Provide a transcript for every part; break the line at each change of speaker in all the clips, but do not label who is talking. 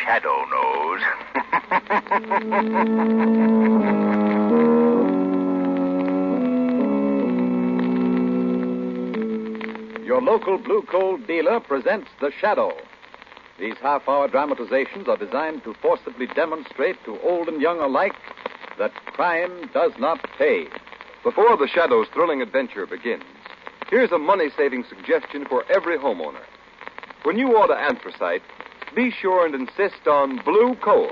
shadow knows.
Your local blue coal dealer presents The Shadow. These half-hour dramatizations are designed to forcibly demonstrate to old and young alike that crime does not pay.
Before The Shadow's thrilling adventure begins, here's a money-saving suggestion for every homeowner. When you order anthracite, be sure and insist on blue coal.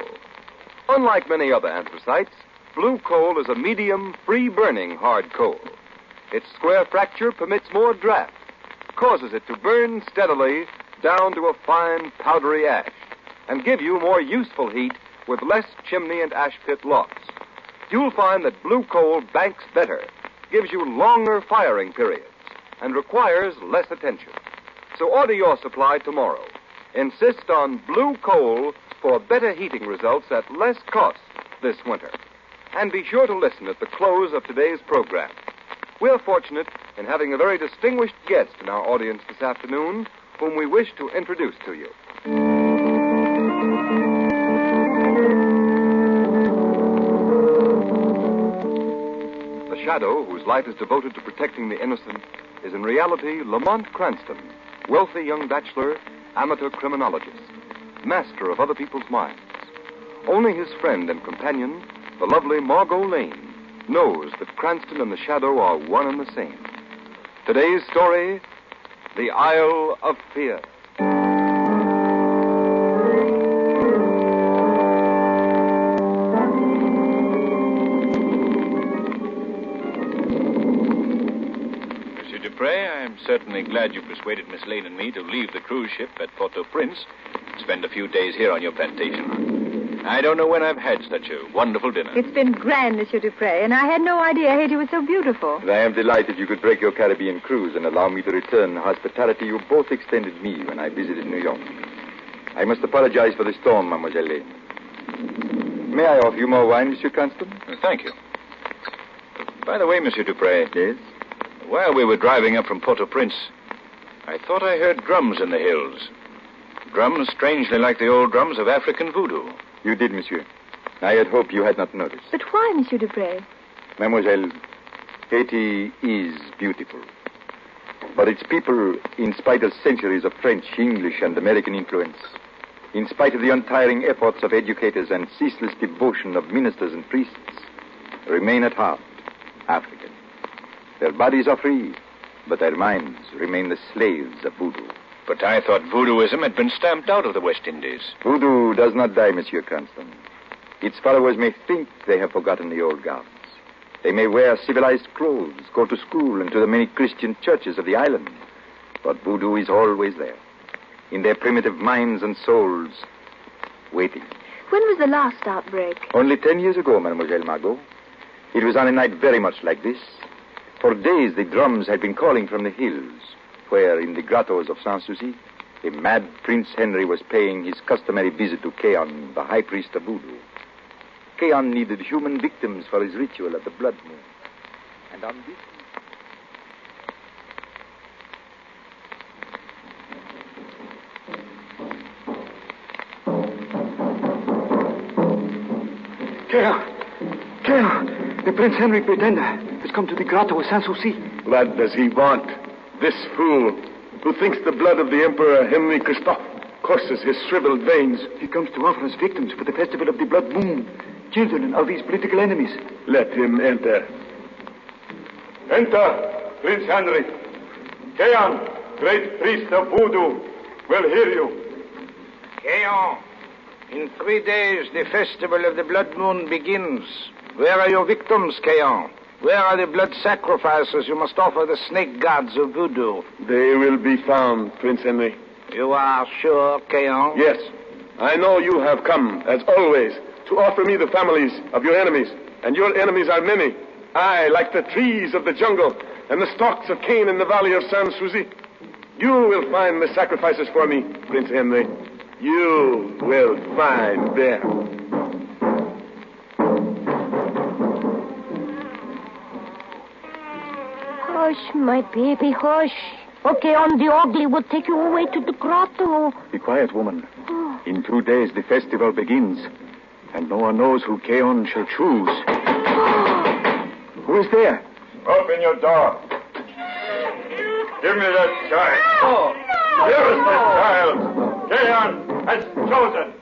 Unlike many other anthracites, blue coal is a medium, free-burning hard coal. Its square fracture permits more draft, causes it to burn steadily down to a fine, powdery ash, and give you more useful heat with less chimney and ash pit loss. You'll find that blue coal banks better, gives you longer firing periods, and requires less attention. So order your supply tomorrow. Insist on blue coal for better heating results at less cost this winter. And be sure to listen at the close of today's program. We're fortunate in having a very distinguished guest in our audience this afternoon, whom we wish to introduce to you. The Shadow, whose life is devoted to protecting the innocent, is in reality Lamont Cranston, wealthy young bachelor, amateur criminologist, master of other people's minds. Only his friend and companion, the lovely Margot knows that Cranston and the Shadow are one and the same. Today's story, The Isle of Fear.
Monsieur Dupre, I'm certainly glad you persuaded Miss Lane and me to leave the cruise ship at Port-au-Prince and spend a few days here on your plantation. I don't know when I've had such a wonderful dinner.
It's been grand, Monsieur Dupre, and I had no idea Haiti was so beautiful.
And I am delighted you could break your Caribbean cruise and allow me to return the hospitality you both extended me when I visited New York. I must apologize for the storm, Mademoiselle Lane. May I offer you more wine, Monsieur Cranston?
Thank you. By the way, Monsieur Dupre.
Yes?
While we were driving up from Port-au-Prince, I thought I heard drums in the hills. Drums strangely like the old drums of African voodoo.
You did, monsieur. I had hoped you had not noticed.
But why, Monsieur Dupre?
Mademoiselle, Haiti is beautiful. But its people, in spite of centuries of French, English, and American influence, in spite of the untiring efforts of educators and ceaseless devotion of ministers and priests, remain at heart African. Their bodies are free, but their minds remain the slaves of voodoo.
But I thought voodooism had been stamped out of the West Indies.
Voodoo does not die, Monsieur Cranston. Its followers may think they have forgotten the old gods. They may wear civilized clothes, go to school and to the many Christian churches of the island. But voodoo is always there, in their primitive minds and souls, waiting.
When was the last outbreak?
Only 10 years ago, Mademoiselle Margot. It was on a night very much like this. For days the drums had been calling from the hills, where, in the grottos of Sanssouci, a mad Prince Henry was paying his customary visit to Keon, the high priest of voodoo. Keon needed human victims for his ritual of the blood moon. And on this...
Keon, the Prince Henry Pretender has come to the grotto of Sanssouci.
What does he want? This fool, who thinks the blood of the Emperor Henry Christophe courses his shriveled veins.
He comes to offer us victims for the festival of the blood moon, children of these political enemies.
Let him enter. Enter, Prince Henry. Keon, great priest of voodoo, will hear you.
Keon, in 3 days the festival of the blood moon begins. Where are your victims, Keon? Where are the blood sacrifices you must offer the snake gods of voodoo?
They will be found, Prince Henry.
You are sure, Keon?
Yes. I know you have come, as always, to offer me the families of your enemies. And your enemies are many. I, like the trees of the jungle and the stalks of cane in the valley of Sanssouci. You will find the sacrifices for me, Prince Henry. You will find them.
Hush, my baby, hush. Okay, on the ugly will take you away to the grotto.
Be quiet, woman.
Oh.
In 2 days, the festival begins, and no one knows who Keon shall choose. Who is there?
Open your door. Give me that child. Here is the child. Keon has chosen.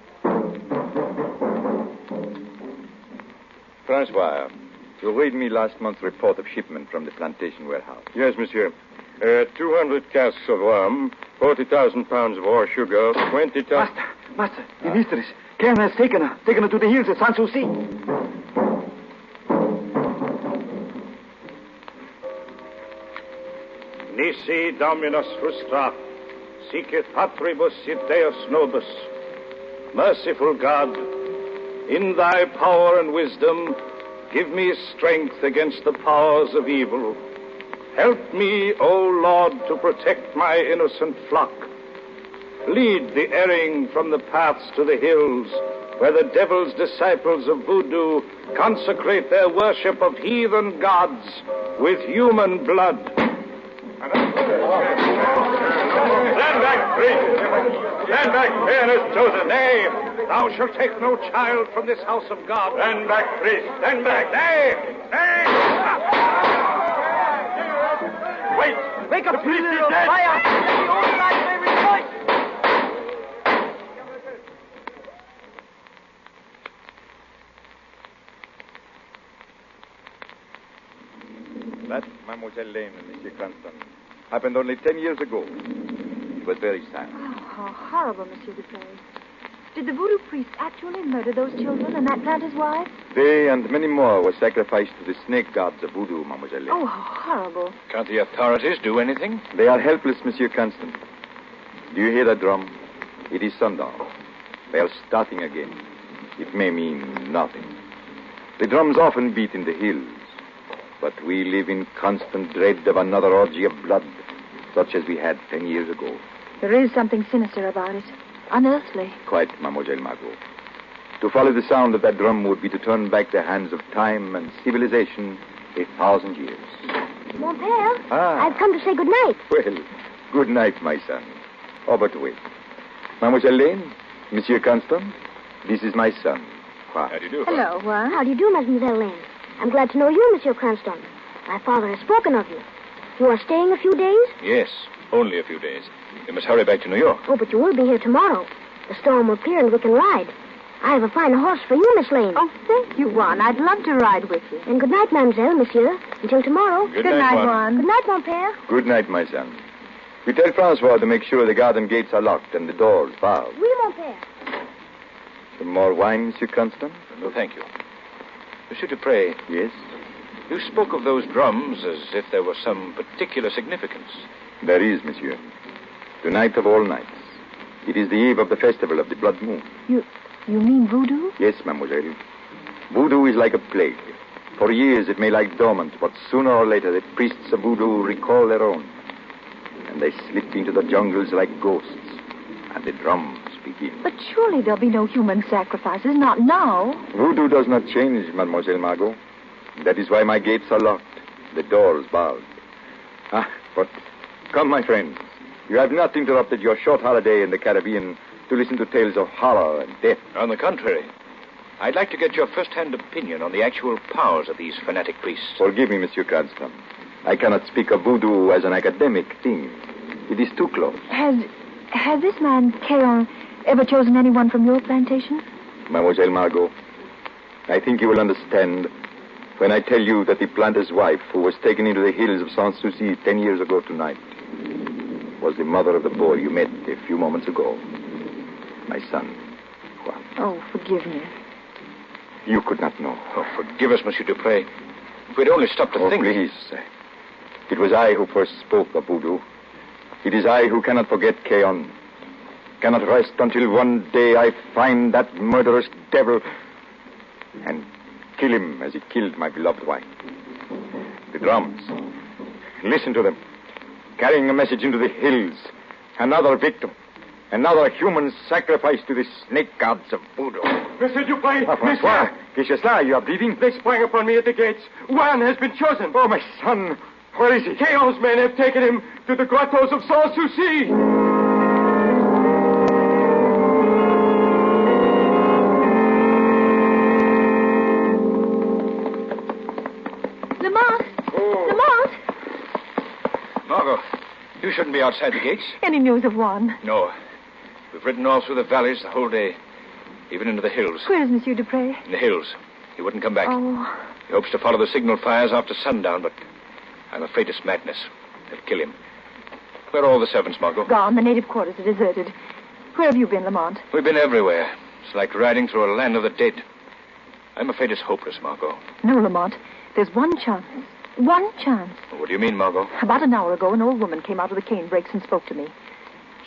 Francois, you read me last month's report of shipment from the plantation warehouse.
Yes, monsieur. 200 casks of rum, 40,000 pounds of raw sugar, 20,000...
Master, the mistress. Keon has taken her to the hills at Sanssouci.
Nisi Dominus frustra, sicut patribus et Deus nobis. Merciful God, in thy power and wisdom, give me strength against the powers of evil. Help me, O Lord, to protect my innocent flock. Lead the erring from the paths to the hills, where the devil's disciples of voodoo consecrate their worship of heathen gods with human blood.
Stand back, priest. Stand back, Keon has chosen.
Nay, thou shalt take no child from this house of God.
Stand back, priest. Stand back.
Nay, nay.
Wait.
Wake up,
the priest is
little
dead.
fire. Let the old man may rejoice.
That, Mademoiselle Lane and Monsieur Cranston, happened only 10 years ago. It was very sad.
Oh, how horrible, Monsieur Dupre. Did the voodoo priests actually murder those children and that planter's wife?
They and many more were sacrificed to the snake gods of voodoo, Mademoiselle Lane.
Oh, how horrible.
Can't the authorities do anything?
They are helpless, Monsieur Cranston. Do you hear that drum? It is sundown. They are starting again. It may mean nothing. The drums often beat in the hills, but we live in constant dread of another orgy of blood, such as we had 10 years ago.
There is something sinister about it. Unearthly.
Quite, Mademoiselle Margot. To follow the sound of that drum would be to turn back the hands of time and civilization 1,000 years.
Mon père,
Ah.
I've come to say good night.
Well, good night, my son. Oh, but wait. Mademoiselle Lane, Monsieur Cranston, this is my son.
How do you do?
Hello, Juan.
How do you do, Mademoiselle Lane? I'm glad to know you, Monsieur Cranston. My father has spoken of you. You are staying a few days?
Yes, only a few days. We must hurry back to New York.
Oh, but you will be here tomorrow. The storm will clear and we can ride. I have a fine horse for you, Miss Lane.
Oh, thank you, Juan. I'd love to ride with you.
And good night, Mademoiselle, Monsieur. Until tomorrow.
Good night, Juan.
Good night, mon père.
Good night, my son. You tell Francois to make sure the garden gates are locked and the doors barred.
Oui, mon père.
Some more wine, Monsieur Cranston?
No, thank you. Monsieur Dupre,
Yes?
you spoke of those drums as if there was some particular significance.
There is, monsieur. Tonight of all nights. It is the eve of the festival of the blood moon.
You mean voodoo?
Yes, mademoiselle. Voodoo is like a plague. For years it may lie dormant, but sooner or later the priests of voodoo recall their own. And they slip into the jungles like ghosts. And the drums begin.
But surely there'll be no human sacrifices, not now.
Voodoo does not change, Mademoiselle Margot. That is why my gates are locked, the doors barred. But come, my friends. You have not interrupted your short holiday in the Caribbean to listen to tales of horror and death.
On the contrary, I'd like to get your first-hand opinion on the actual powers of these fanatic priests.
Forgive me, Monsieur Cranston. I cannot speak of voodoo as an academic thing. It is too close.
Has this man, Keon, ever chosen anyone from your plantation?
Mademoiselle Margot, I think you will understand when I tell you that the planter's wife, who was taken into the hills of Sanssouci 10 years ago tonight, was the mother of the boy you met a few moments ago. My son, Juan.
Oh, forgive me.
You could not know.
Oh, forgive us, Monsieur Dupre. If we'd only stopped to think.
Please. It was I who first spoke of voodoo. It is I who cannot forget Keon. Cannot rest until one day I find that murderous devil and kill him as he killed my beloved wife. The drums. Listen to them. Carrying a message into the hills. Another victim. Another human sacrifice to the snake gods of voodoo.
Monsieur Dupre!
Francois, qu'est-ce que c'est? You are bleeding?
They sprang upon me at the gates. Juan has been chosen.
Oh, my son. Where is he?
Keon's men have taken him to the grottos of Sanssouci.
shouldn't be outside the gates.
Any news of Juan?
No. We've ridden all through the valleys the whole day, even into the hills.
Where is Monsieur Dupre?
In the hills. He wouldn't come back.
Oh.
He hopes to follow the signal fires after sundown, but I'm afraid it's madness. They'll kill him. Where are all the servants, Margot?
Gone. The native quarters are deserted. Where have you been, Lamont?
We've been everywhere. It's like riding through a land of the dead. I'm afraid it's hopeless, Margot.
No, Lamont. There's one chance. One chance.
What do you mean, Margot?
About an hour ago, an old woman came out of the cane brakes and spoke to me.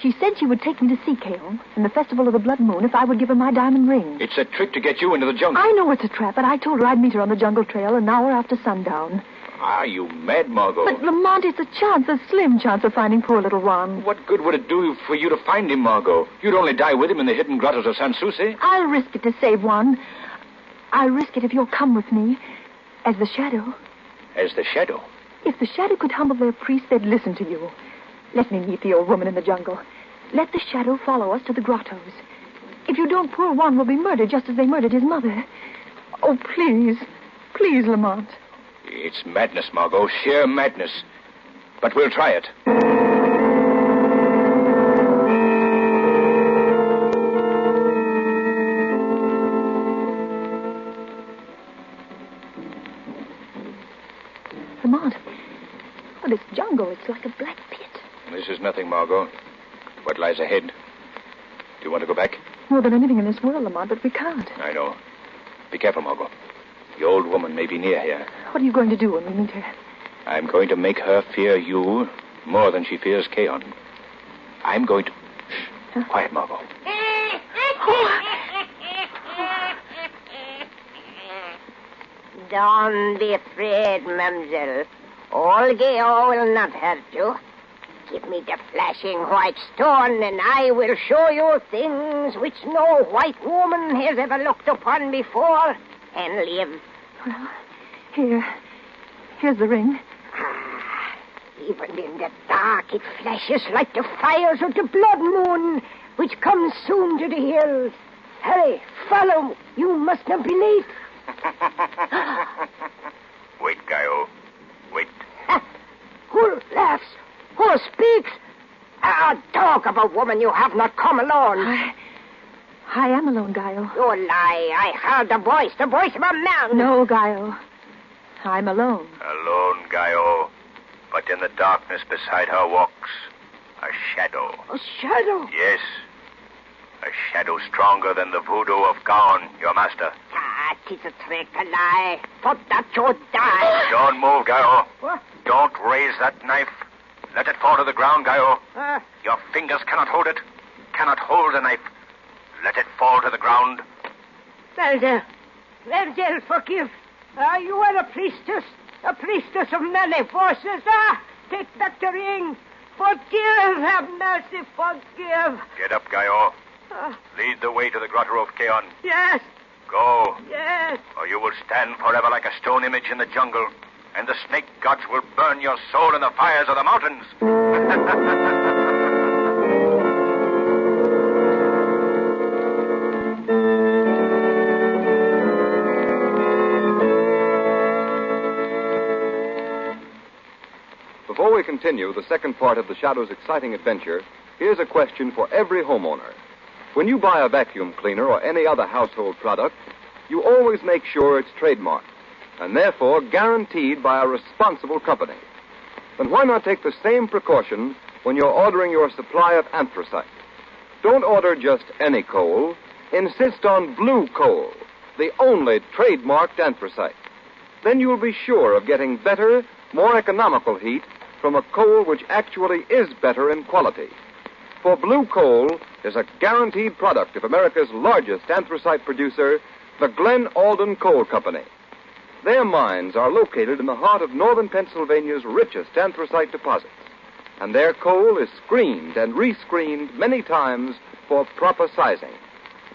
She said she would take me to see Keon in the festival of the Blood Moon if I would give her my diamond ring.
It's a trick to get you into the jungle.
I know it's a trap, but I told her I'd meet her on the jungle trail an hour after sundown.
Are you mad, Margot?
But, Lamont, it's a chance, a slim chance of finding poor little Juan.
What good would it do for you to find him, Margot? You'd only die with him in the hidden grottos of San Souci.
I'll risk it to save Juan. I'll risk it if you'll come with me as the shadow.
As the shadow?
If the shadow could humble their priest, they'd listen to you. Let me meet the old woman in the jungle. Let the shadow follow us to the grottos. If you don't, poor Juan will be murdered just as they murdered his mother. Oh, please. Please, Lamont.
It's madness, Margot. Sheer madness. But we'll try it.
Lamont. Oh, this jungle, it's like a black pit.
This is nothing, Margot. What lies ahead? Do you want to go back?
More than anything in this world, Lamont, but we can't.
I know. Be careful, Margot. The old woman may be near here.
What are you going to do when we meet her?
I'm going to make her fear you more than she fears Keon. I'm going to... Shh. Huh? Quiet, Margot.
Don't be afraid, mademoiselle. Old Geo will not hurt you. Give me the flashing white stone, and I will show you things which no white woman has ever looked upon before and live.
Well, here's the ring.
Even in the dark, it flashes like the fires of the blood moon, which comes soon to the hills. Hurry, follow. You must not be late.
Wait, Gaio. Wait.
Who laughs? Who speaks? Talk of a woman, you have not come alone.
I am alone, Gaio.
You lie. I heard the voice of a man.
No, Gaio. I'm alone.
Alone, Gaio. But in the darkness beside her walks a shadow.
A shadow?
Yes. A shadow stronger than the voodoo of Gaon, your master.
Tis a trick, a lie. For that you die.
Don't move, Gaio.
What?
Don't raise that knife. Let it fall to the ground, Gaio. Your fingers cannot hold it. Cannot hold the knife. Let it fall to the ground.
Mademoiselle, forgive. You are a priestess of many forces. Take back the ring. Forgive, have mercy, forgive.
Get up, Gaio. Lead the way to the grotto of Keon.
Yes.
Go.
Yes.
Or you will stand forever like a stone image in the jungle, and the snake gods will burn your soul in the fires of the mountains.
Before we continue the second part of the Shadow's exciting adventure, here's a question for every homeowner. When you buy a vacuum cleaner or any other household product, you always make sure it's trademarked, and therefore guaranteed by a responsible company. Then why not take the same precaution when you're ordering your supply of anthracite? Don't order just any coal. Insist on blue coal, the only trademarked anthracite. Then you'll be sure of getting better, more economical heat from a coal which actually is better in quality. For blue coal is a guaranteed product of America's largest anthracite producer, the Glen Alden Coal Company. Their mines are located in the heart of northern Pennsylvania's richest anthracite deposits, and their coal is screened and rescreened many times for proper sizing,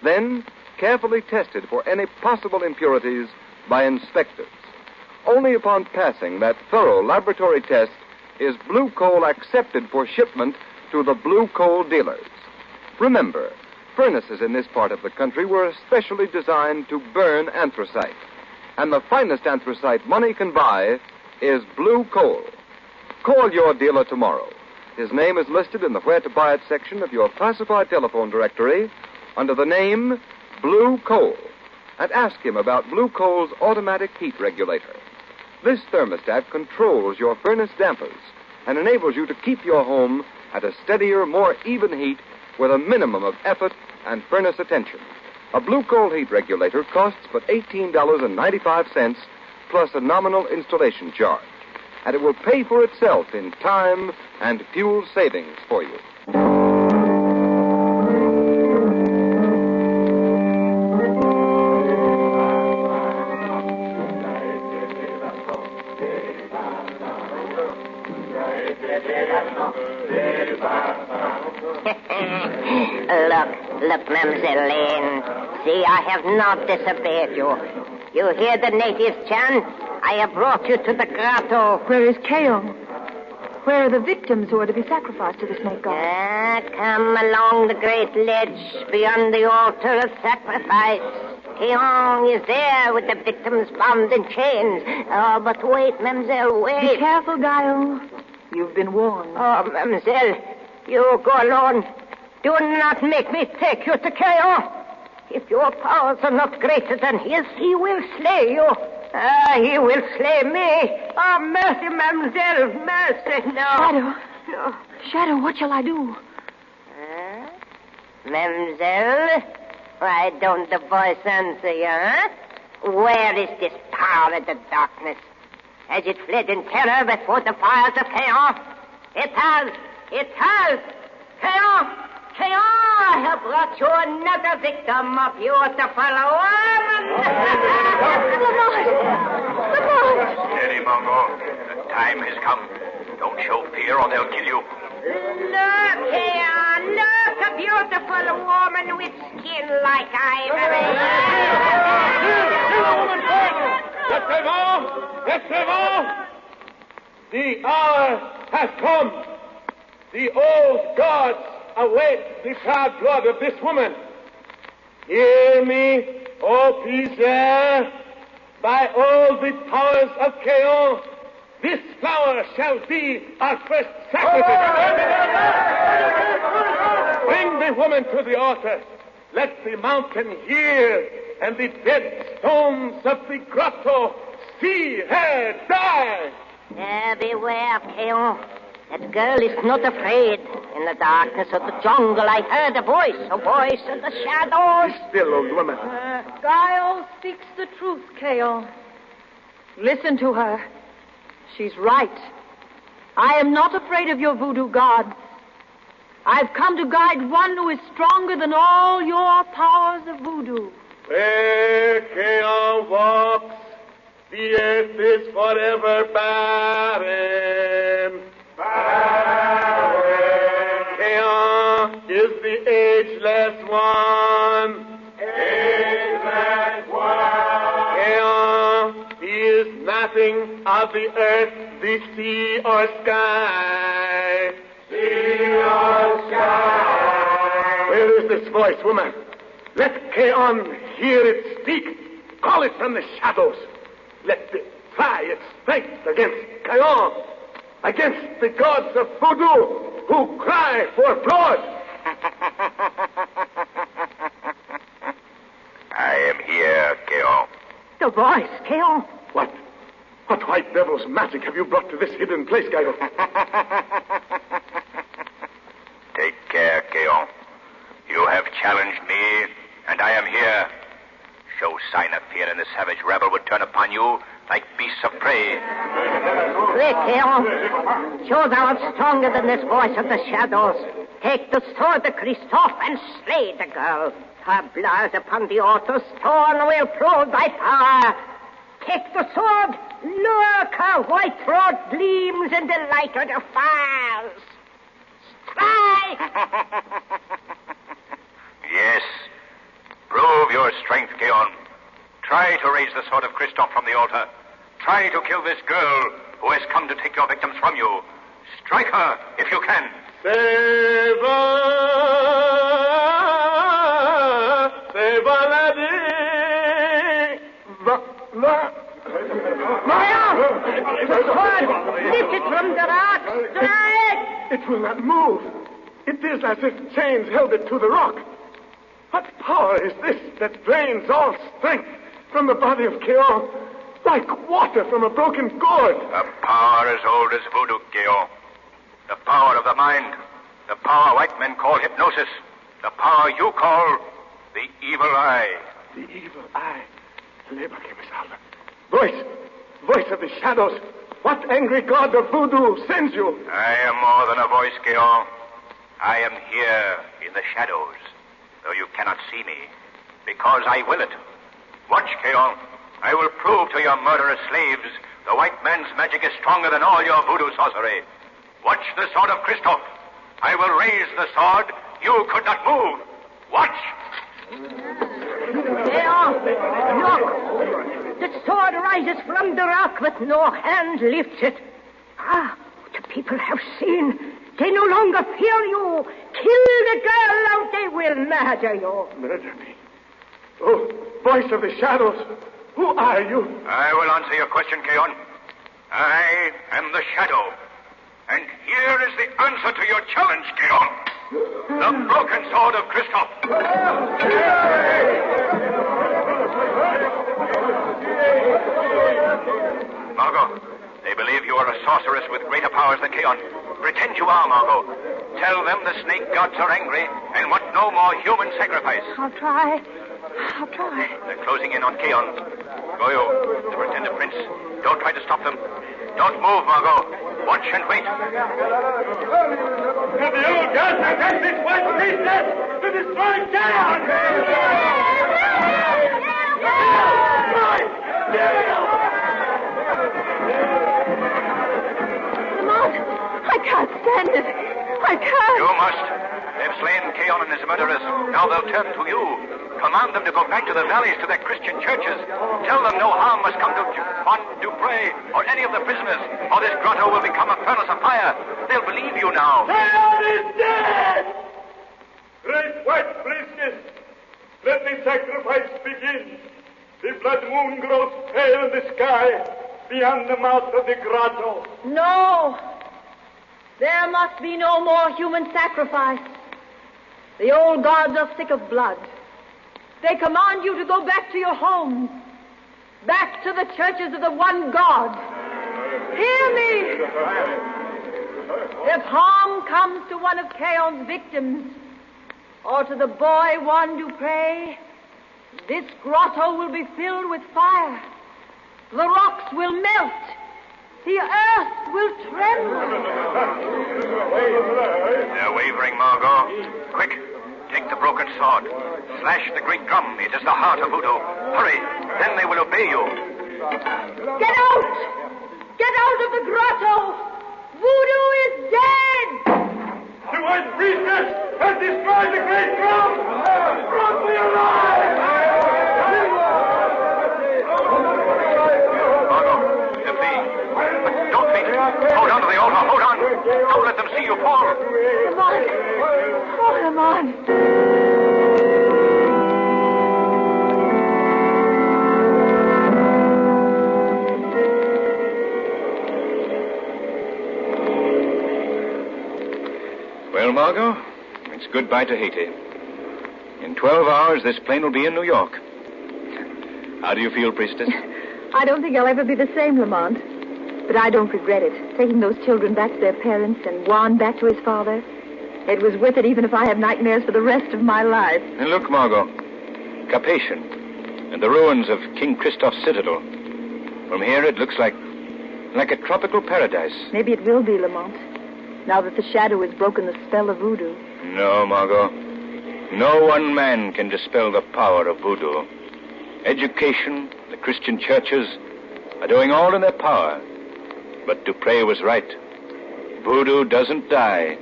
then carefully tested for any possible impurities by inspectors. Only upon passing that thorough laboratory test is blue coal accepted for shipment to the blue coal dealers. Remember, furnaces in this part of the country were especially designed to burn anthracite, and the finest anthracite money can buy is blue coal. Call your dealer tomorrow. His name is listed in the Where to Buy It section of your classified telephone directory under the name Blue Coal. And ask him about Blue Coal's automatic heat regulator. This thermostat controls your furnace dampers and enables you to keep your home at a steadier, more even heat with a minimum of effort and furnace attention. A Blue Coal heat regulator costs but $18.95 plus a nominal installation charge. And it will pay for itself in time and fuel savings for you.
Look, Mademoiselle Lane. See, I have not disobeyed you. You hear the natives chant? I have brought you to the grotto.
Where is Kao? Where are the victims who are to be sacrificed to the snake god?
Come along the great ledge beyond the altar of sacrifice. Keong is there with the victims bound in chains. Oh, but wait, Mademoiselle, wait.
Be careful, Gaio. You've been warned.
Oh, Mademoiselle, you go alone. Do not make me take you to Kao. If your powers are not greater than his, he will slay you. He will slay me. Oh, mercy, Mademoiselle, mercy. No.
Shadow.
No.
Shadow, what shall I do?
Mademoiselle, why don't the voice answer you, huh? Where is this power of the darkness? Has it fled in terror before the fires of Kao? It has. It has. Kao! I have brought you another victim of beautiful woman.
Lamont!
Steady, Margot. The time has come. Don't show fear or they'll kill you.
Look here. Look, a beautiful woman with skin like ivory.
Laissez-moi! The hour has come. The old gods await the proud blood of this woman. Hear me, O Pizzer, by all the powers of Kao, this flower shall be our first sacrifice. Bring the woman to the altar. Let the mountain hear, and the dead stones of the grotto see her die.
Beware, Kao. That girl is not afraid. In the darkness of the jungle, I heard a voice of the shadows.
Be still, old woman.
Gaio speaks the truth, Kao. Listen to her. She's right. I am not afraid of your voodoo gods. I've come to guide one who is stronger than all your powers of voodoo.
Where Kao walks, the earth is forever barren. Kao is the ageless one. Kao, he is nothing of the earth, the sea, or sky. Where is this voice, woman? Let Kaon hear it speak. Call it from the shadows. Let it try its strength against Kaon, against the gods of voodoo who cry for blood.
I am here, Kao.
The voice, Kao.
What white devil's magic have you brought to this hidden place, Gaio?
Take care, Kao. You have challenged me, and I am here. Show sign of fear, and the savage rabble would turn upon you like beasts of prey.
Quick, Kao. Show thou art stronger than this voice of the shadows. Take the sword of Christophe and slay the girl. Her blood upon the altar stone will prove thy power. Take the sword. Look, her white throat gleams in the light of the fires. Strike!
Yes. Prove your strength, Keon. Try to raise the sword of Christophe from the altar. Try to kill this girl who has come to take your victims from you. Strike her if you can.
The sword! Lift it from the rock! Strike!
It will not move. It is as if chains held it to the rock. What power is this that drains all strength from the body of Keon, like water from a broken gourd?
A power as old as voodoo, Keon. The power of the mind. The power white men call hypnosis. The power you call the evil eye.
The evil eye. Voice of the shadows. What angry god of voodoo sends you?
I am more than a voice, Keon. I am here in the shadows, though you cannot see me, because I will it. Watch, Keon. I will prove to your murderous slaves the white man's magic is stronger than all your voodoo sorcery. Watch the sword of Christophe. I will raise the sword you could not move. Watch!
Keon, look! The sword rises from the rock, but no hand lifts it. Ah, the people have seen. They no longer fear you. Kill the girl, or they will murder you.
Murder me? Oh, voice of the shadows, who are you?
I will answer your question, Keon. I am the shadow. And here is the answer to your challenge, Keon. The broken sword of Christophe. Margot, they believe you are a sorceress with greater powers than Keon. Pretend you are, Margot. Tell them the snake gods are angry and want no more human sacrifice.
I'll try.
They're closing in on Keon. Go you, to pretend a prince. Don't try to stop them. Don't move, Margot. Watch and wait.
The old gods have sent this white priestess to destroy Keon!
Lamont, I can't stand it. I can't.
You must. They've slain Keon and his murderers. Now they'll turn to you. Command them to go back to the valleys, to their Christian churches. Tell them no harm must come to Dupre or any of the prisoners, or this grotto will become a furnace of fire. They'll believe you now.
Keon is dead! Great white priestess, let the sacrifice begin. The blood moon grows pale in the sky beyond the mouth of the grotto.
No. There must be no more human sacrifice. The old gods are sick of blood. They command you to go back to your homes, back to the churches of the one God. Hear me! If harm comes to one of Keon's victims, or to the boy Juan Dupre, this grotto will be filled with fire. The rocks will melt. The earth will tremble.
They're wavering, Margot. Quick, take the broken sword. Slash the great drum. It is the heart of voodoo. Hurry, then they will obey you.
Get out! Get out of the grotto! Voodoo is dead!
The white priestess has destroyed the great drum! Run for your life!
Margot, they'll flee. But don't faint. Hold on to the altar. Hold on. Don't let them see you fall.
Lamont! Oh, Lamont!
Well, Margot, it's goodbye to Haiti. In 12 hours, this plane will be in New York. How do you feel, priestess?
I don't think I'll ever be the same, Lamont. But I don't regret it. Taking those children back to their parents and Juan back to his father. It was worth it even if I have nightmares for the rest of my life.
And look, Margot. Carpathian and the ruins of King Christophe's citadel. From here, it looks like a tropical paradise.
Maybe it will be, Lamont. Now that the shadow has broken the spell of voodoo.
No, Margot. No one man can dispel the power of voodoo. Education, the Christian churches are doing all in their power. But Dupre was right. Voodoo doesn't die.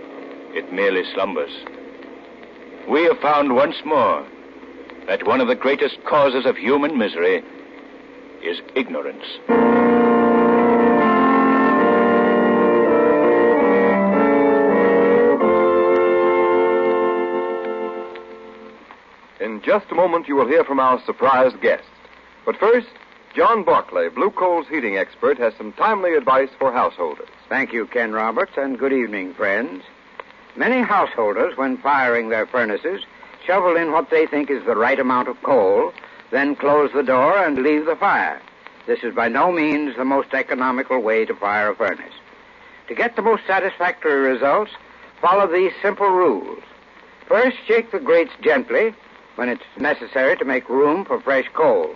It merely slumbers. We have found once more that one of the greatest causes of human misery is ignorance.
In just a moment, you will hear from our surprised guest. But first, John Barclay, Blue Coal's heating expert, has some timely advice for householders.
Thank you, Ken Roberts, and good evening, friends. Many householders, when firing their furnaces, shovel in what they think is the right amount of coal, then close the door and leave the fire. This is by no means the most economical way to fire a furnace. To get the most satisfactory results, follow these simple rules. First, shake the grates gently when it's necessary to make room for fresh coal.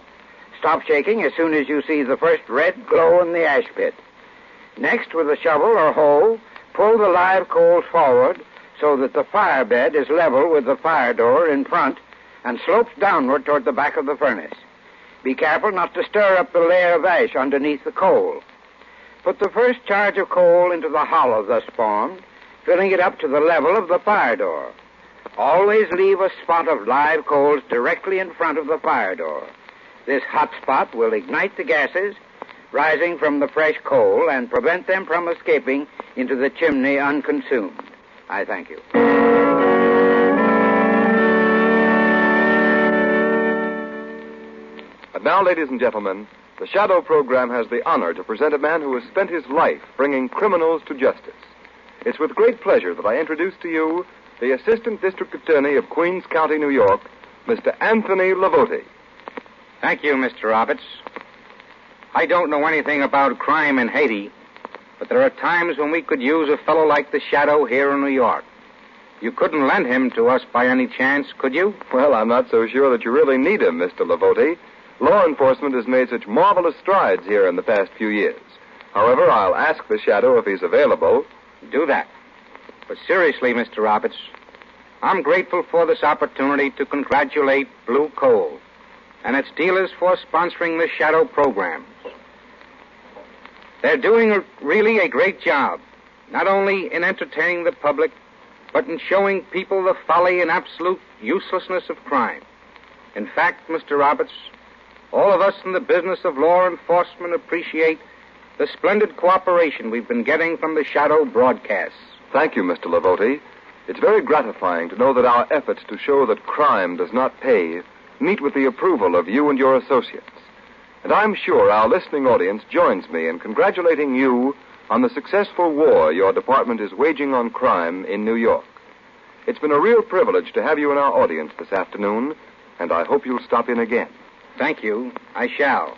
Stop shaking as soon as you see the first red glow in the ash pit. Next, with a shovel or hoe, pull the live coals forward so that the fire bed is level with the fire door in front and slopes downward toward the back of the furnace. Be careful not to stir up the layer of ash underneath the coal. Put the first charge of coal into the hollow thus formed, filling it up to the level of the fire door. Always leave a spot of live coals directly in front of the fire door. This hot spot will ignite the gases rising from the fresh coal and prevent them from escaping into the chimney unconsumed. I thank you.
And now, ladies and gentlemen, the Shadow program has the honor to present a man who has spent his life bringing criminals to justice. It's with great pleasure that I introduce to you the Assistant District Attorney of Queens County, New York, Mr. Anthony Lavote.
Thank you, Mr. Roberts. I don't know anything about crime in Haiti, but there are times when we could use a fellow like the Shadow here in New York. You couldn't lend him to us by any chance, could you?
Well, I'm not so sure that you really need him, Mr. Lavote. Law enforcement has made such marvelous strides here in the past few years. However, I'll ask the Shadow if he's available.
Do that. But seriously, Mr. Roberts, I'm grateful for this opportunity to congratulate Blue Coal and its dealers for sponsoring the Shadow programs. They're doing really a great job, not only in entertaining the public, but in showing people the folly and absolute uselessness of crime. In fact, Mr. Roberts, all of us in the business of law enforcement appreciate the splendid cooperation we've been getting from the Shadow broadcasts.
Thank you, Mr. Lavote. It's very gratifying to know that our efforts to show that crime does not pay meet with the approval of you and your associates. And I'm sure our listening audience joins me in congratulating you on the successful war your department is waging on crime in New York. It's been a real privilege to have you in our audience this afternoon, and I hope you'll stop in again.
Thank you. I shall.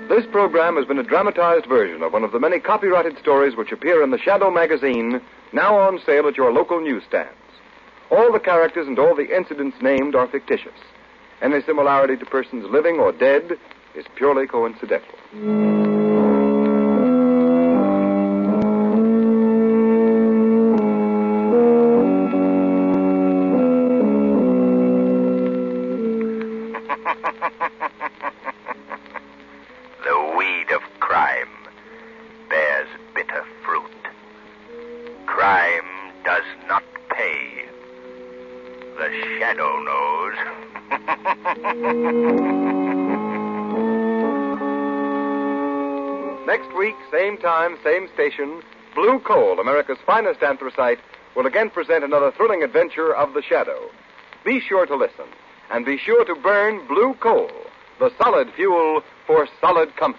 This program has been a dramatized version of one of the many copyrighted stories which appear in the Shadow magazine, now on sale at your local newsstands. All the characters and all the incidents named are fictitious. Any similarity to persons living or dead is purely coincidental.
The weed of crime bears bitter fruit. Crime does not pay. The Shadow knows.
Next week, same time, same station, Blue Coal, America's finest anthracite, will again present another thrilling adventure of the Shadow. Be sure to listen, and be sure to burn Blue Coal, the solid fuel for solid comfort.